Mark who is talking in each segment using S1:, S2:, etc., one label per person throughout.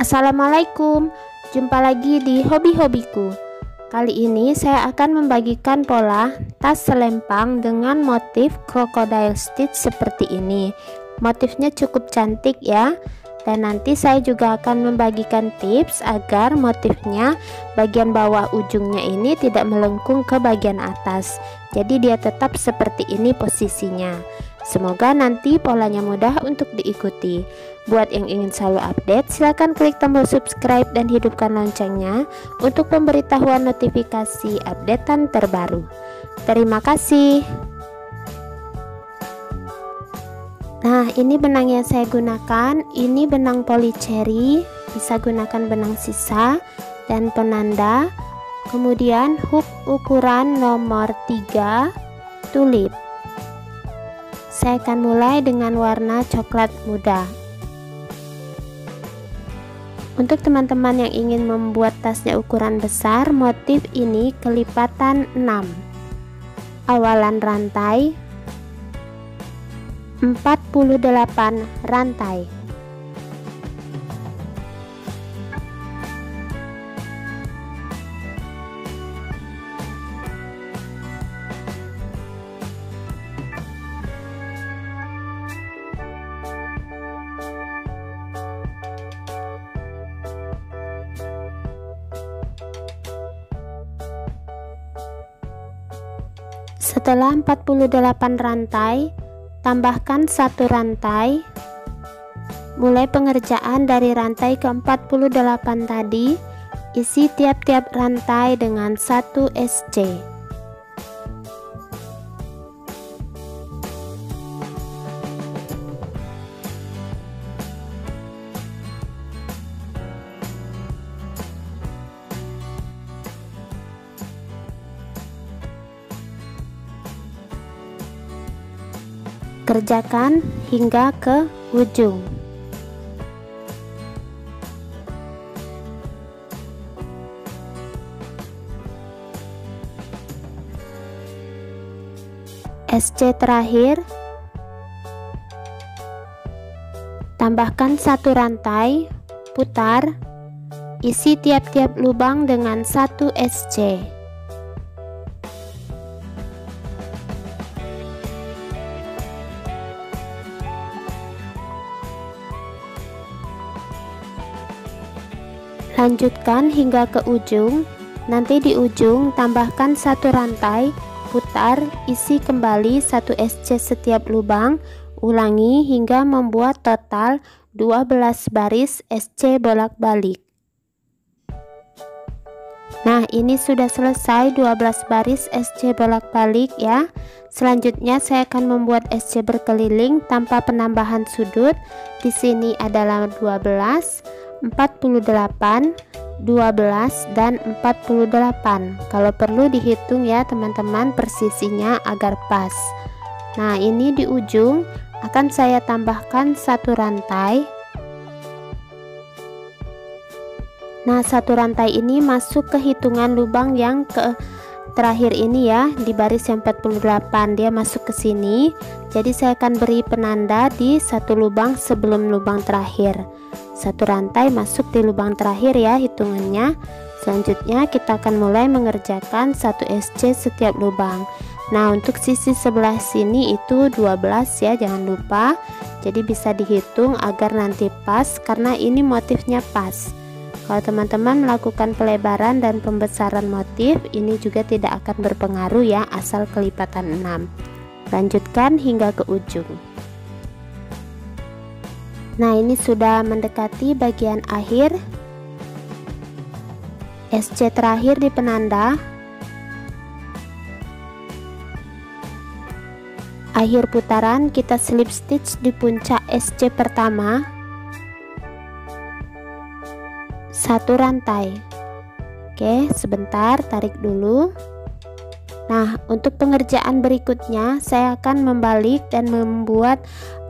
S1: Assalamualaikum, jumpa lagi di hobi-hobiku. Kali ini saya akan membagikan pola tas selempang dengan motif crocodile stitch seperti ini. Motifnya cukup cantik ya. Dan nanti saya juga akan membagikan tips agar motifnya bagian bawah ujungnya ini tidak melengkung ke bagian atas. Jadi dia tetap seperti ini posisinya. Semoga nanti polanya mudah untuk diikuti. Buat yang ingin selalu update, silahkan klik tombol subscribe dan hidupkan loncengnya untuk pemberitahuan notifikasi updatean terbaru. Terima kasih. Nah, ini benang yang saya gunakan. Ini benang polycherry, bisa gunakan benang sisa dan penanda. Kemudian hook ukuran nomor 3 tulip. Saya akan mulai dengan warna coklat muda. Untuk teman-teman yang ingin membuat tasnya ukuran besar, motif ini kelipatan 6. Awalan rantai 48 rantai. Setelah 48 rantai, tambahkan 1 rantai. Mulai pengerjaan dari rantai ke-48 tadi, isi tiap-tiap rantai dengan 1 SC. Kerjakan hingga ke ujung. SC terakhir, tambahkan 1 rantai, putar, isi tiap-tiap lubang dengan 1 SC. Lanjutkan hingga ke ujung. Nanti di ujung tambahkan 1 rantai, putar, isi kembali 1 SC setiap lubang. Ulangi hingga membuat total 12 baris SC bolak-balik. Nah, ini sudah selesai 12 baris SC bolak-balik ya. Selanjutnya saya akan membuat SC berkeliling tanpa penambahan sudut. Di sini adalah 12, 48, 12 dan 48. Kalau perlu dihitung ya teman-teman persisinya agar pas. Nah, ini di ujung akan saya tambahkan 1 rantai. Nah, 1 rantai ini masuk ke hitungan lubang yang terakhir ini ya, di baris yang 48 dia masuk ke sini. Jadi saya akan beri penanda di 1 lubang sebelum lubang terakhir. 1 rantai masuk di lubang terakhir ya hitungannya. Selanjutnya kita akan mulai mengerjakan 1 SC setiap lubang. Nah, untuk sisi sebelah sini itu 12 ya, jangan lupa. Jadi bisa dihitung agar nanti pas karena ini motifnya pas. Kalau teman-teman melakukan pelebaran dan pembesaran motif, ini juga tidak akan berpengaruh ya, asal kelipatan 6. Lanjutkan hingga ke ujung. Nah, ini sudah mendekati bagian akhir. SC terakhir di penanda. Akhir putaran kita slip stitch di puncak SC pertama. 1 rantai. Oke, sebentar, tarik dulu. Nah, untuk pengerjaan berikutnya saya akan membalik dan membuat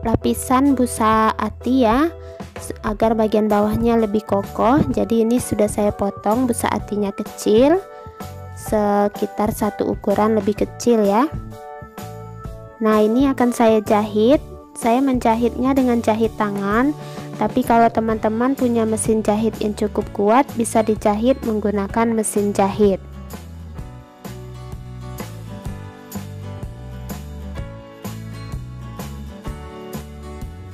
S1: lapisan busa ati ya, agar bagian bawahnya lebih kokoh. Jadi ini sudah saya potong busa atinya kecil, sekitar 1 ukuran lebih kecil ya. Nah, ini akan saya jahit. Saya menjahitnya dengan jahit tangan Tapi kalau teman-teman punya mesin jahit yang cukup kuat, bisa dijahit menggunakan mesin jahit.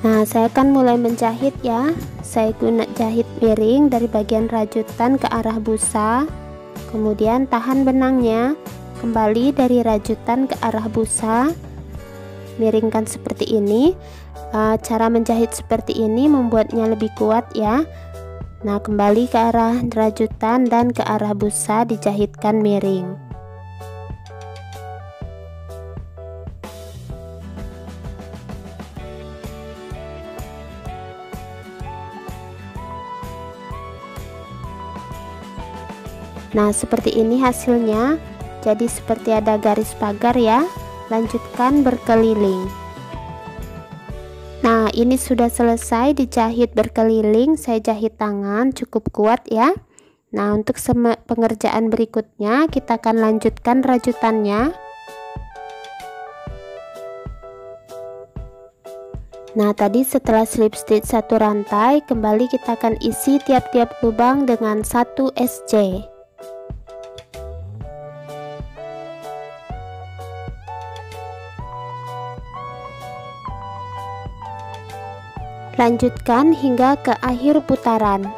S1: Nah, saya akan mulai menjahit ya. Saya guna jahit miring dari bagian rajutan ke arah busa, kemudian tahan benangnya kembali dari rajutan ke arah busa, miringkan seperti ini. Cara menjahit seperti ini membuatnya lebih kuat ya. Nah, kembali ke arah rajutan dan ke arah busa, dijahitkan miring. Nah, seperti ini hasilnya. Jadi seperti ada garis pagar ya. Lanjutkan berkeliling. Nah, ini sudah selesai dijahit berkeliling. Saya jahit tangan cukup kuat ya. Nah, untuk pengerjaan berikutnya kita akan lanjutkan rajutannya. Nah, tadi setelah slip stitch satu rantai, kembali kita akan isi tiap-tiap lubang dengan 1 SC. Lanjutkan hingga ke akhir putaran.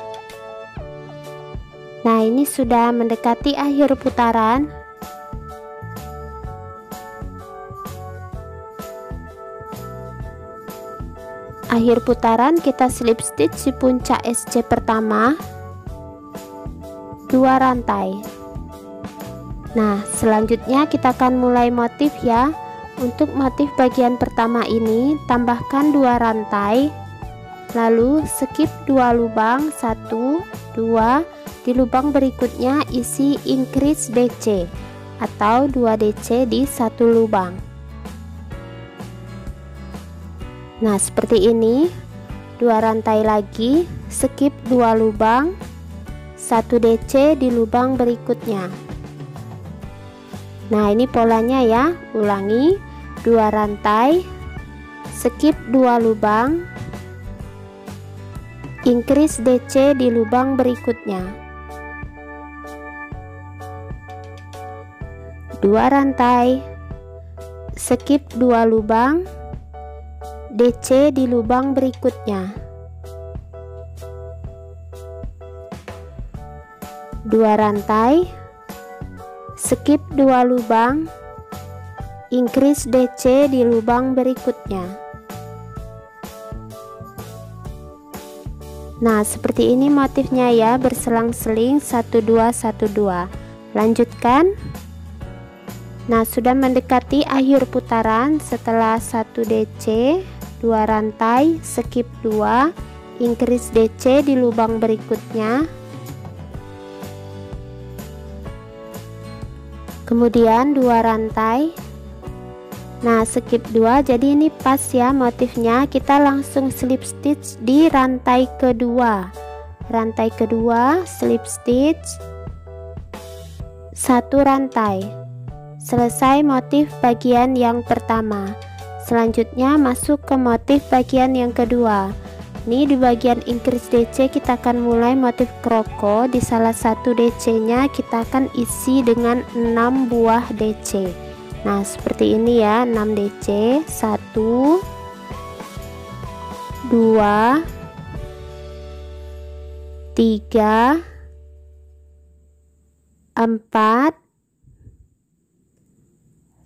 S1: Nah, ini sudah mendekati akhir putaran. Akhir putaran kita slip stitch di puncak SC pertama 2 rantai. Nah, selanjutnya kita akan mulai motif ya. Untuk motif bagian pertama ini tambahkan 2 rantai, lalu skip 2 lubang, 1, 2. Di lubang berikutnya isi increase DC atau 2 DC di satu lubang. Nah, seperti ini. 2 rantai lagi, skip 2 lubang, 1 DC di lubang berikutnya. Nah, ini polanya ya. Ulangi, 2 rantai, skip 2 lubang, increase DC di lubang berikutnya. 2 rantai, skip 2 lubang, DC di lubang berikutnya. 2 rantai, skip 2 lubang, increase DC di lubang berikutnya. Nah, seperti ini motifnya ya, berselang-seling 1 2 1 2. Lanjutkan. Nah, sudah mendekati akhir putaran. Setelah 1 DC, 2 rantai, skip 2, increase DC di lubang berikutnya. Kemudian 2 rantai. Nah, skip 2. Jadi ini pas ya motifnya. Kita langsung slip stitch di rantai kedua. Rantai kedua, slip stitch 1 rantai. Selesai motif bagian yang pertama. Selanjutnya masuk ke motif bagian yang kedua. Ini di bagian increase DC kita akan mulai motif kroko. Di salah satu DC nya kita akan isi dengan 6 buah DC. Nah, seperti ini ya, 6 DC. 1 2 3 4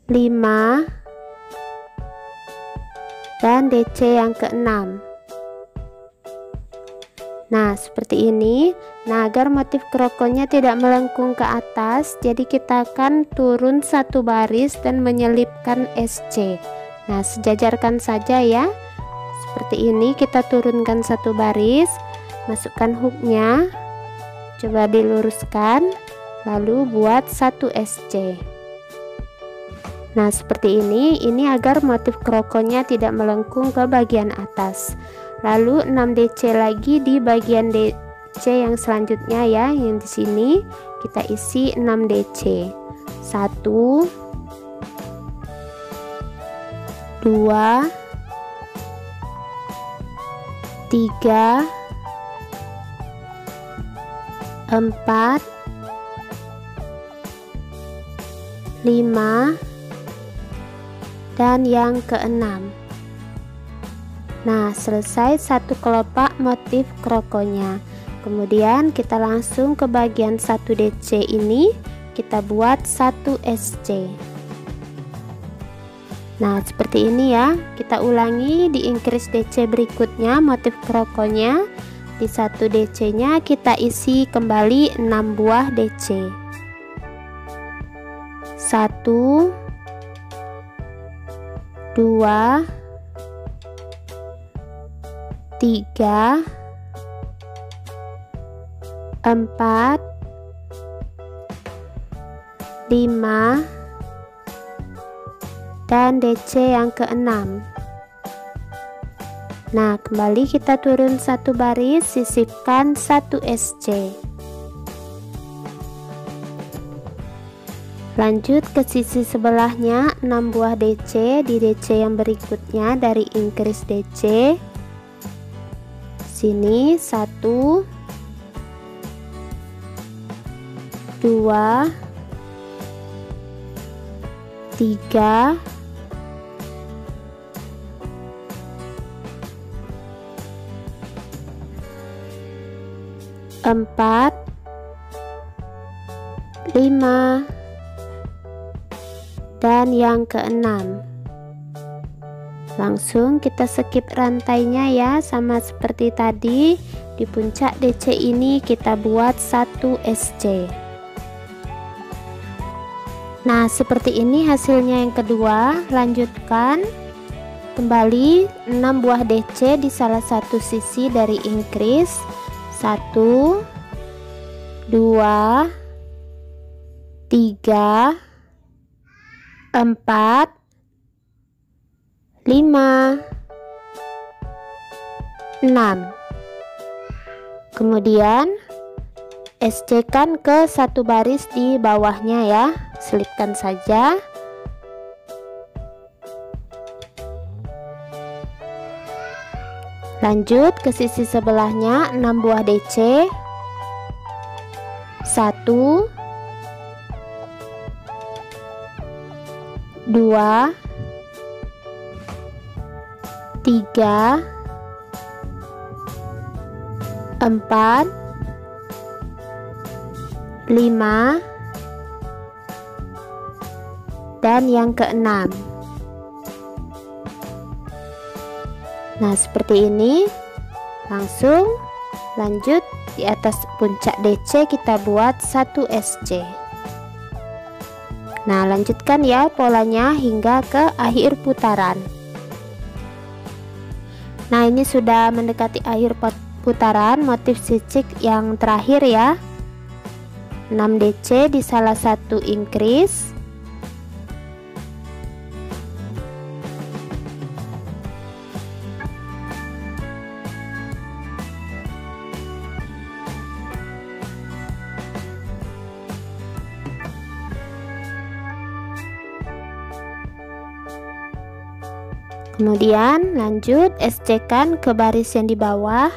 S1: 5 dan DC yang ke-6. Nah, seperti ini. Nah, agar motif krokonya tidak melengkung ke atas, jadi kita akan turun 1 baris dan menyelipkan SC. Nah, sejajarkan saja ya. Seperti ini, kita turunkan 1 baris, masukkan hooknya, coba diluruskan, lalu buat 1 SC. Nah, seperti ini agar motif krokonya tidak melengkung ke bagian atas. Lalu 6 DC lagi di bagian DC yang selanjutnya ya, yang di sini kita isi 6 DC. 1 2 3, 4, 5, dan yang keenam. Nah, selesai satu kelopak motif krokonya. Kemudian kita langsung ke bagian 1 DC ini, kita buat 1 SC. Nah, seperti ini ya. Kita ulangi di increase DC berikutnya motif krokonya. Di 1 DC nya kita isi kembali 6 buah DC. 1, 2, 3, 4, 5, dan DC yang keenam. Nah, kembali kita turun 1 baris, sisipkan 1 SC. Lanjut ke sisi sebelahnya 6 buah DC di DC yang berikutnya dari increase DC. Sini 1, 2, 3, 4, 5, dan yang keenam. Langsung kita skip rantainya ya, sama seperti tadi. Di puncak DC ini kita buat 1 SC. Nah, seperti ini hasilnya yang kedua. Lanjutkan kembali 6 buah DC di salah satu sisi dari increase. 1, 2, 3, 4, 5, 6. Kemudian SC kan ke 1 baris di bawahnya ya, selipkan saja. Lanjut ke sisi sebelahnya 6 buah DC. 1, 2, 3, 4, 5, dan yang keenam. Nah, seperti ini. Langsung lanjut di atas puncak DC kita buat 1 SC. Nah, lanjutkan ya polanya hingga ke akhir putaran. Nah, ini sudah mendekati akhir putaran motif cicik yang terakhir ya. 6 DC di salah satu increase. Kemudian lanjut SC kan ke baris yang di bawah.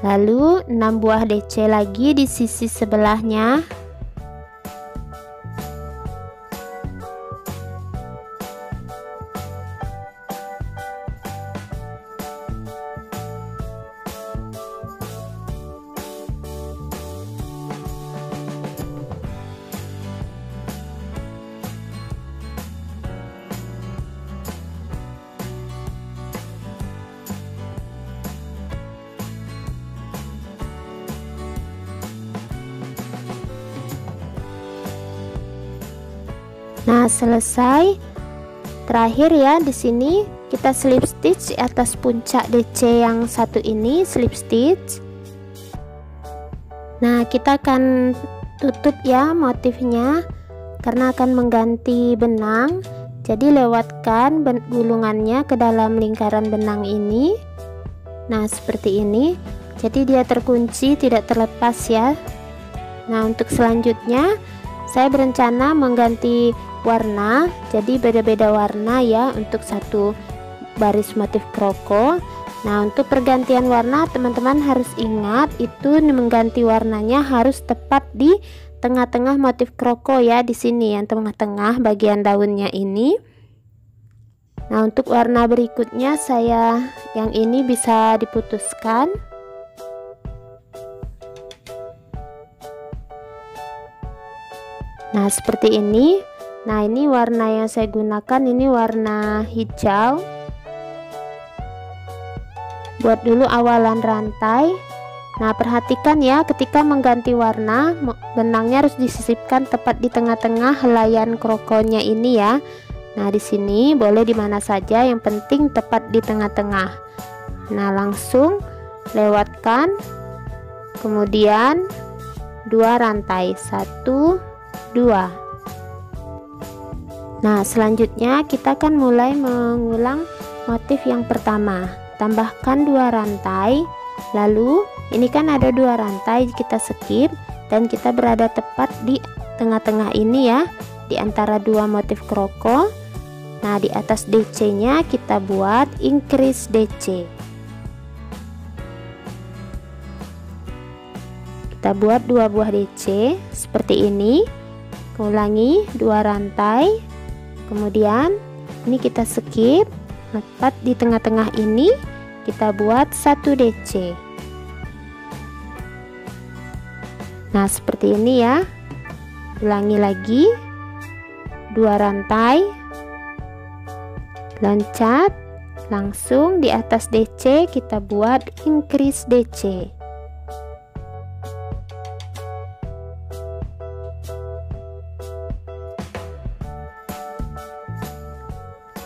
S1: Lalu 6 buah DC lagi di sisi sebelahnya. Nah, selesai. Terakhir ya, di sini kita slip stitch di atas puncak DC yang satu ini, slip stitch. Nah, kita akan tutup ya motifnya karena akan mengganti benang. Jadi lewatkan gulungannya ke dalam lingkaran benang ini. Nah, seperti ini. Jadi dia terkunci, tidak terlepas ya. Nah, untuk selanjutnya saya berencana mengganti warna, jadi beda-beda warna ya untuk satu baris motif kroko. Nah, untuk pergantian warna teman-teman harus ingat itu mengganti warnanya harus tepat di tengah-tengah motif kroko ya, di sini yang tengah-tengah bagian daunnya ini. Nah, untuk warna berikutnya saya yang ini bisa diputuskan. Nah, seperti ini. Nah, ini warna yang saya gunakan ini warna hijau. Buat dulu awalan rantai. Nah, perhatikan ya, ketika mengganti warna benangnya harus disisipkan tepat di tengah-tengah helaian krokonya ini ya. Nah, di sini boleh di mana saja, yang penting tepat di tengah-tengah. Nah, langsung lewatkan, kemudian 2 rantai, 1 2. Nah, selanjutnya kita akan mulai mengulang motif yang pertama. Tambahkan 2 rantai, lalu ini kan ada 2 rantai, kita skip dan kita berada tepat di tengah-tengah ini ya, di antara 2 motif kroko. Nah, di atas DC nya kita buat increase DC. Kita buat 2 buah DC seperti ini. Ulangi 2 rantai, kemudian ini kita skip, tepat di tengah-tengah ini kita buat 1 DC. Nah, seperti ini ya. Ulangi lagi 2 rantai, loncat, langsung di atas DC kita buat increase DC.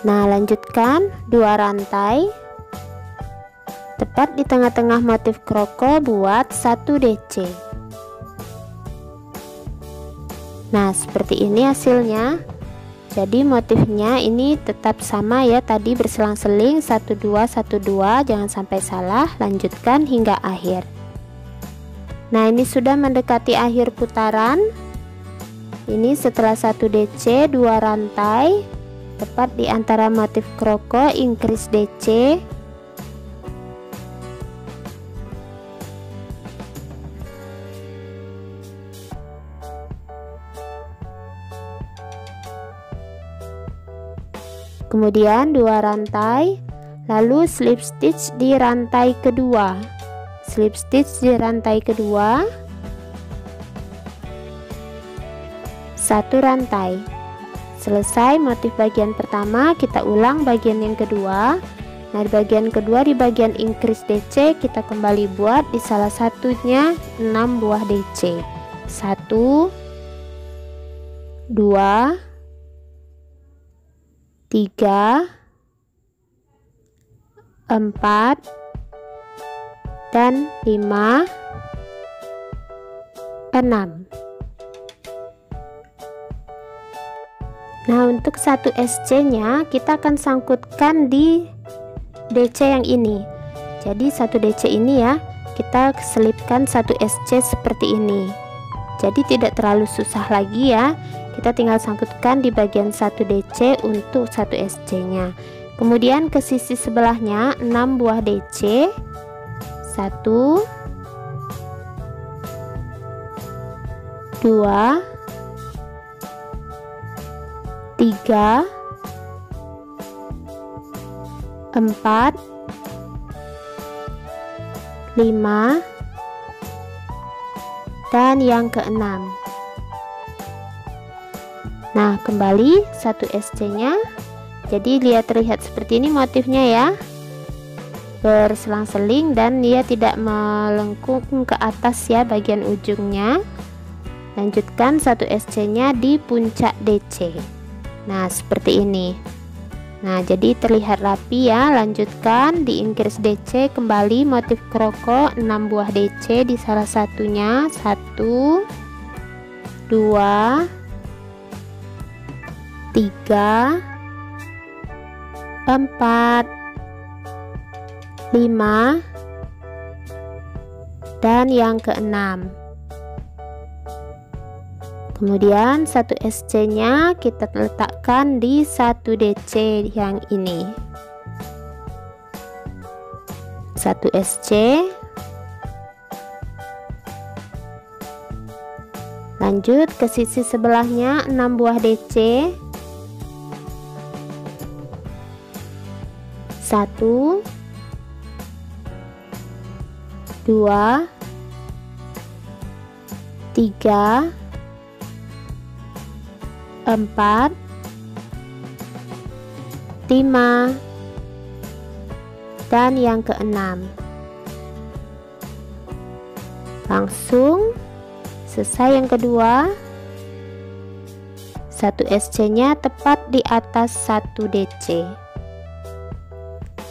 S1: Nah, lanjutkan 2 rantai, tepat di tengah-tengah motif kroko buat 1 DC. Nah, seperti ini hasilnya. Jadi motifnya ini tetap sama ya, tadi berselang-seling 1 2 1 2, jangan sampai salah. Lanjutkan hingga akhir. Nah, ini sudah mendekati akhir putaran. Ini setelah 1 DC 2 rantai, tepat di antara motif kroko increase DC. Kemudian 2 rantai, lalu slip stitch di rantai kedua. Slip stitch di rantai kedua, 1 rantai. Selesai motif bagian pertama, kita ulang bagian yang kedua. Nah, di bagian kedua, di bagian increase DC kita kembali buat di salah satunya 6 buah DC. 1 2 3 4 dan 5 6. Nah, untuk 1 SC nya kita akan sangkutkan di DC yang ini. Jadi 1 DC ini ya, kita selipkan 1 SC seperti ini. Jadi tidak terlalu susah lagi ya. Kita tinggal sangkutkan di bagian 1 DC untuk 1 SC nya. Kemudian ke sisi sebelahnya 6 buah DC. 1 2 3 4 5 dan yang keenam. Nah, kembali 1 SC nya. Jadi terlihat seperti ini motifnya ya, berselang-seling dan dia tidak melengkung ke atas ya bagian ujungnya. Lanjutkan 1 SC nya di puncak DC. Nah, seperti ini. Nah, jadi terlihat rapi ya. Lanjutkan di increase DC, kembali motif kroko 6 buah DC di salah satunya. 1 2 3 4 5 dan yang keenam. Kemudian 1 SC nya kita letakkan di 1 DC yang ini. 1 SC, lanjut ke sisi sebelahnya 6 buah DC, 1 2 3 4 5 dan yang keenam. Langsung selesai yang kedua. 1 SC nya tepat di atas 1 DC.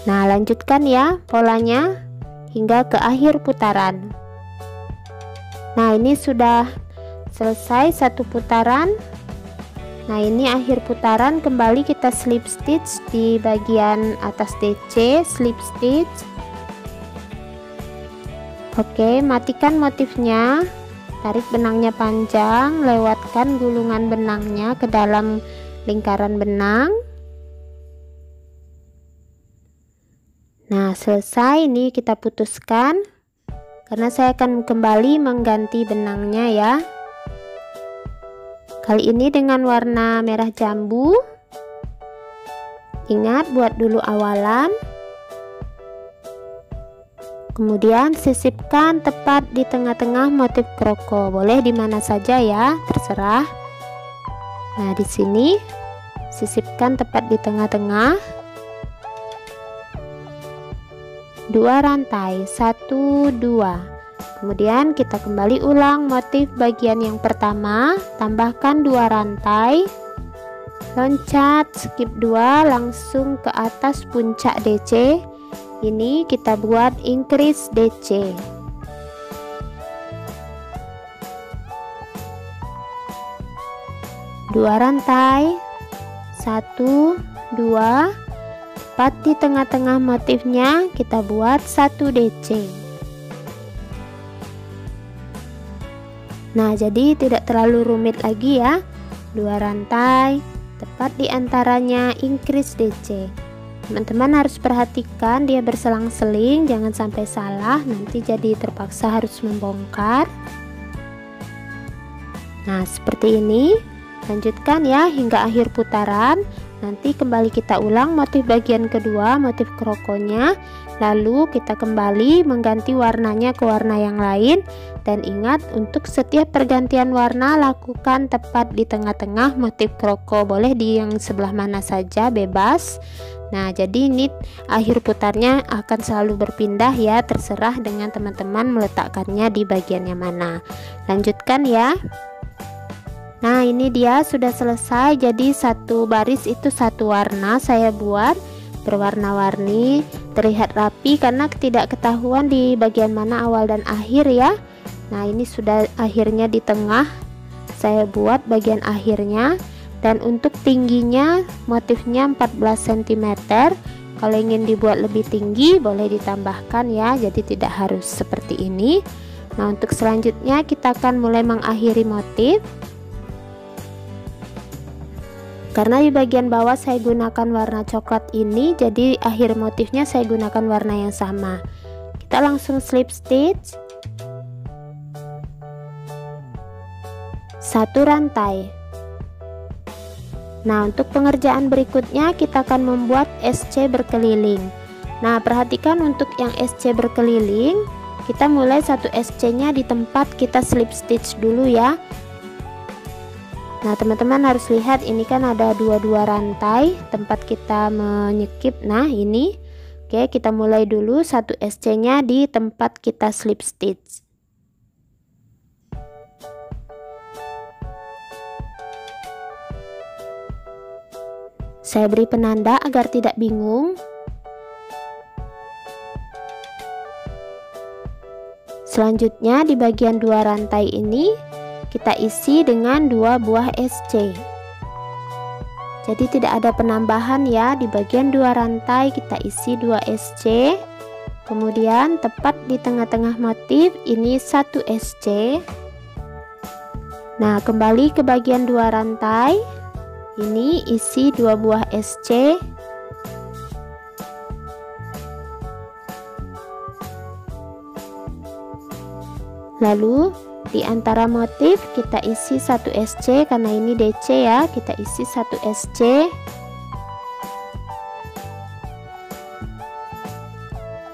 S1: Nah, lanjutkan ya polanya hingga ke akhir putaran. Nah, ini sudah selesai satu putaran. Nah, ini akhir putaran, kembali kita slip stitch di bagian atas DC, slip stitch. Oke, matikan motifnya, tarik benangnya panjang, lewatkan gulungan benangnya ke dalam lingkaran benang. Nah, selesai. Ini kita putuskan karena saya akan kembali mengganti benangnya ya. Kali ini dengan warna merah jambu. Ingat, buat dulu awalan. Kemudian sisipkan tepat di tengah-tengah motif kroko. Boleh di mana saja ya, terserah. Nah, di sini sisipkan tepat di tengah-tengah. 2 rantai, 1 2. Kemudian kita kembali ulang motif bagian yang pertama, tambahkan 2 rantai, loncat, skip 2, langsung ke atas puncak DC. Ini kita buat increase DC. Dua rantai, 1 2, tepat di tengah-tengah motifnya kita buat 1 DC. Nah, jadi tidak terlalu rumit lagi ya. 2 rantai, tepat di antaranya increase DC. Teman-teman harus perhatikan dia berselang-seling, jangan sampai salah, nanti jadi terpaksa harus membongkar. Nah, seperti ini. Lanjutkan ya hingga akhir putaran. Nanti kembali kita ulang motif bagian kedua, motif krokonya. Lalu kita kembali mengganti warnanya ke warna yang lain. Dan ingat, untuk setiap pergantian warna lakukan tepat di tengah-tengah motif kroko. Boleh di yang sebelah mana saja, bebas. Nah, jadi ini akhir putarnya akan selalu berpindah ya, terserah dengan teman-teman meletakkannya di bagian yang mana. Lanjutkan ya. Nah, ini dia sudah selesai. Jadi satu baris itu satu warna saya buat berwarna-warni, terlihat rapi karena tidak ketahuan di bagian mana awal dan akhir ya. Nah, ini sudah akhirnya di tengah saya buat bagian akhirnya. Dan untuk tingginya motifnya 14 cm. Kalau ingin dibuat lebih tinggi boleh ditambahkan ya, jadi tidak harus seperti ini. Nah, untuk selanjutnya kita akan mulai mengakhiri motif. Karena di bagian bawah saya gunakan warna coklat ini, jadi akhir motifnya saya gunakan warna yang sama. Kita langsung slip stitch. 1 rantai. Nah, untuk pengerjaan berikutnya kita akan membuat SC berkeliling. Nah, perhatikan untuk yang SC berkeliling, kita mulai 1 SC nya di tempat kita slip stitch dulu ya. Nah, teman-teman harus lihat, ini kan ada dua rantai tempat kita menyekip. Nah, ini oke, kita mulai dulu 1 SC nya di tempat kita slip stitch. Saya beri penanda agar tidak bingung. Selanjutnya di bagian 2 rantai ini kita isi dengan 2 buah SC. Jadi tidak ada penambahan ya, di bagian 2 rantai kita isi 2 SC. Kemudian tepat di tengah-tengah motif ini 1 SC. Nah, kembali ke bagian 2 rantai. Ini isi 2 buah SC. Lalu di antara motif kita isi 1 SC, karena ini DC ya, kita isi 1 SC.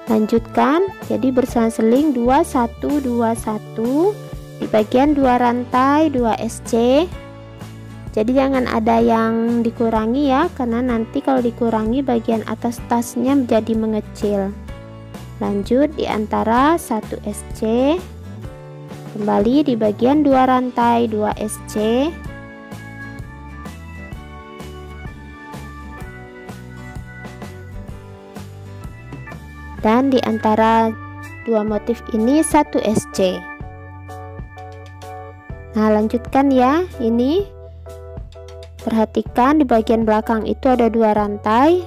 S1: Lanjutkan, jadi berselang-seling 2 1 2 1 di bagian 2 rantai 2 SC. Jadi jangan ada yang dikurangi ya, karena nanti kalau dikurangi bagian atas tasnya menjadi mengecil. Lanjut di antara 1 SC, kembali di bagian 2 rantai 2 SC. Dan di antara dua motif ini 1 SC. Nah, lanjutkan ya. Ini perhatikan di bagian belakang itu ada 2 rantai.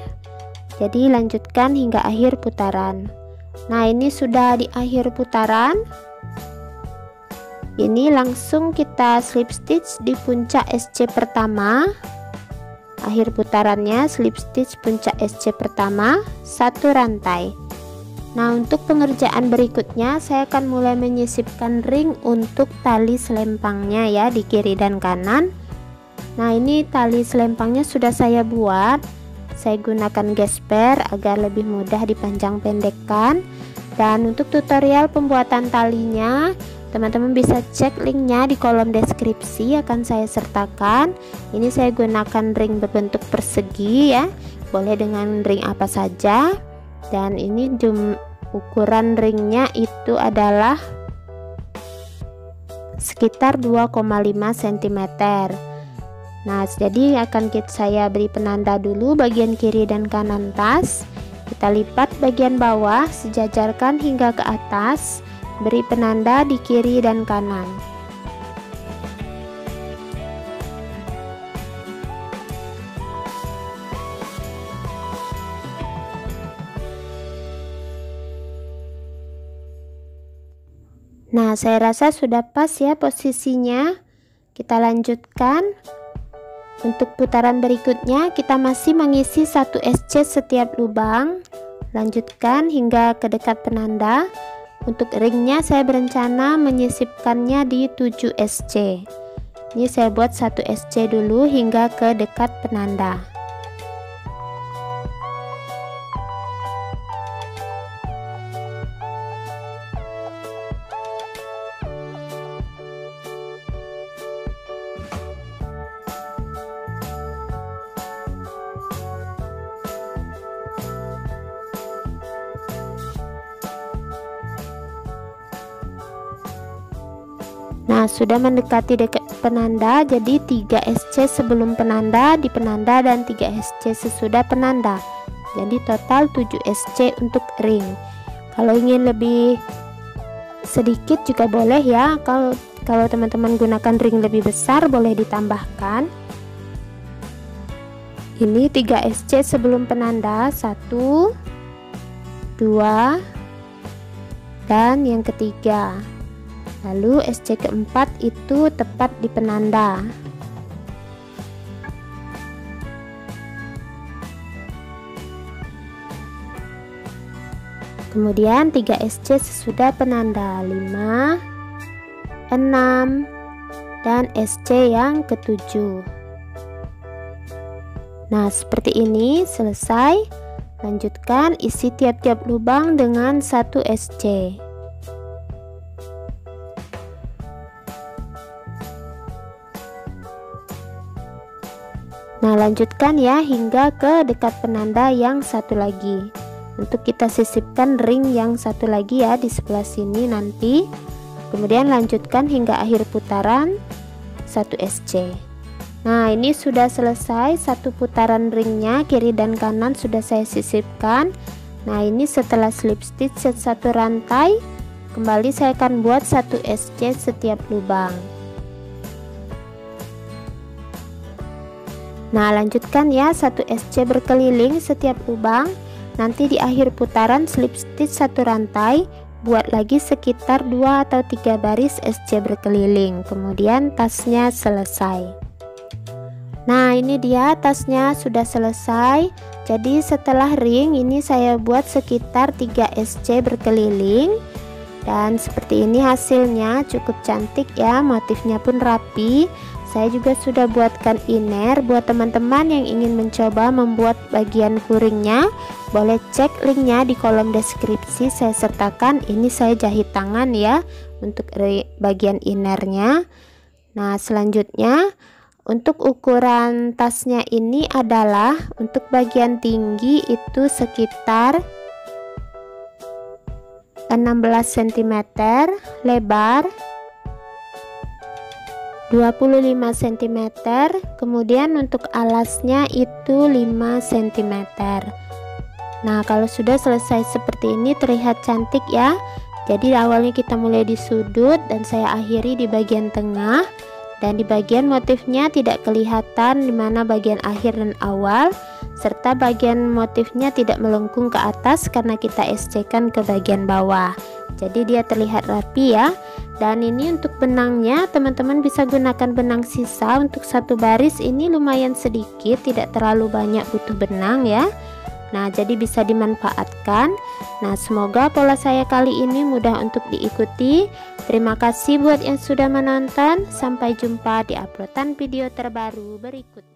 S1: Jadi lanjutkan hingga akhir putaran. Nah, ini sudah di akhir putaran. Ini langsung kita slip stitch di puncak SC pertama. Akhir putarannya slip stitch puncak SC pertama 1 rantai. Nah, untuk pengerjaan berikutnya saya akan mulai menyisipkan ring untuk tali selempangnya ya, di kiri dan kanan. Nah, ini tali selempangnya sudah saya buat. Saya gunakan gesper agar lebih mudah dipanjang pendekkan. Dan untuk tutorial pembuatan talinya, teman-teman bisa cek linknya di kolom deskripsi, akan saya sertakan. Ini saya gunakan ring berbentuk persegi ya, boleh dengan ring apa saja. Dan ini ukuran ringnya itu adalah sekitar 2,5 cm. Nah, jadi akan saya beri penanda dulu bagian kiri dan kanan tas. Kita lipat bagian bawah, sejajarkan hingga ke atas, beri penanda di kiri dan kanan. Nah, saya rasa sudah pas ya posisinya. Kita lanjutkan. Untuk putaran berikutnya kita masih mengisi 1 SC setiap lubang. Lanjutkan hingga ke dekat penanda. Untuk ringnya saya berencana menyisipkannya di 7 SC. Ini saya buat 1 SC dulu hingga ke dekat penanda. Nah, sudah mendekati dekat penanda, jadi 3 SC sebelum penanda, di penanda, dan 3 SC sesudah penanda. Jadi total 7 SC untuk ring. Kalau ingin lebih sedikit juga boleh ya. Kalau teman-teman gunakan ring lebih besar boleh ditambahkan. Ini 3 SC sebelum penanda, 1 2 dan yang ketiga. Lalu SC keempat itu tepat di penanda. Kemudian 3 SC sesudah penanda, 5 6 dan SC yang ketujuh. Nah, seperti ini selesai. Lanjutkan isi tiap-tiap lubang dengan 1 SC. Nah, lanjutkan ya hingga ke dekat penanda yang satu lagi. Untuk kita sisipkan ring yang satu lagi ya di sebelah sini nanti. Kemudian lanjutkan hingga akhir putaran 1 SC. Nah, ini sudah selesai satu putaran ringnya, kiri dan kanan sudah saya sisipkan. Nah, ini setelah slip stitch satu rantai, kembali saya akan buat 1 SC setiap lubang. Nah, lanjutkan ya 1 SC berkeliling setiap lubang. Nanti di akhir putaran slip stitch satu rantai, buat lagi sekitar 2 atau 3 baris SC berkeliling. Kemudian tasnya selesai. Nah, ini dia tasnya sudah selesai. Jadi setelah ring ini saya buat sekitar 3 SC berkeliling. Dan seperti ini hasilnya, cukup cantik ya, motifnya pun rapi. Saya juga sudah buatkan inner. Buat teman-teman yang ingin mencoba membuat bagian furingnya, boleh cek linknya di kolom deskripsi, saya sertakan. Ini saya jahit tangan ya untuk bagian innernya. Nah, selanjutnya untuk ukuran tasnya ini adalah untuk bagian tinggi itu sekitar 16 cm, lebar 25 cm, kemudian untuk alasnya itu 5 cm. Nah, kalau sudah selesai seperti ini terlihat cantik ya. Jadi awalnya kita mulai di sudut dan saya akhiri di bagian tengah, dan di bagian motifnya tidak kelihatan di mana bagian akhir dan awal, serta bagian motifnya tidak melengkung ke atas karena kita SC-kan ke bagian bawah. Jadi dia terlihat rapi ya. Dan ini untuk benangnya, teman-teman bisa gunakan benang sisa. Untuk satu baris ini lumayan sedikit, tidak terlalu banyak butuh benang ya. Nah, jadi bisa dimanfaatkan. Nah, semoga pola saya kali ini mudah untuk diikuti. Terima kasih buat yang sudah menonton. Sampai jumpa di uploadan video terbaru berikutnya.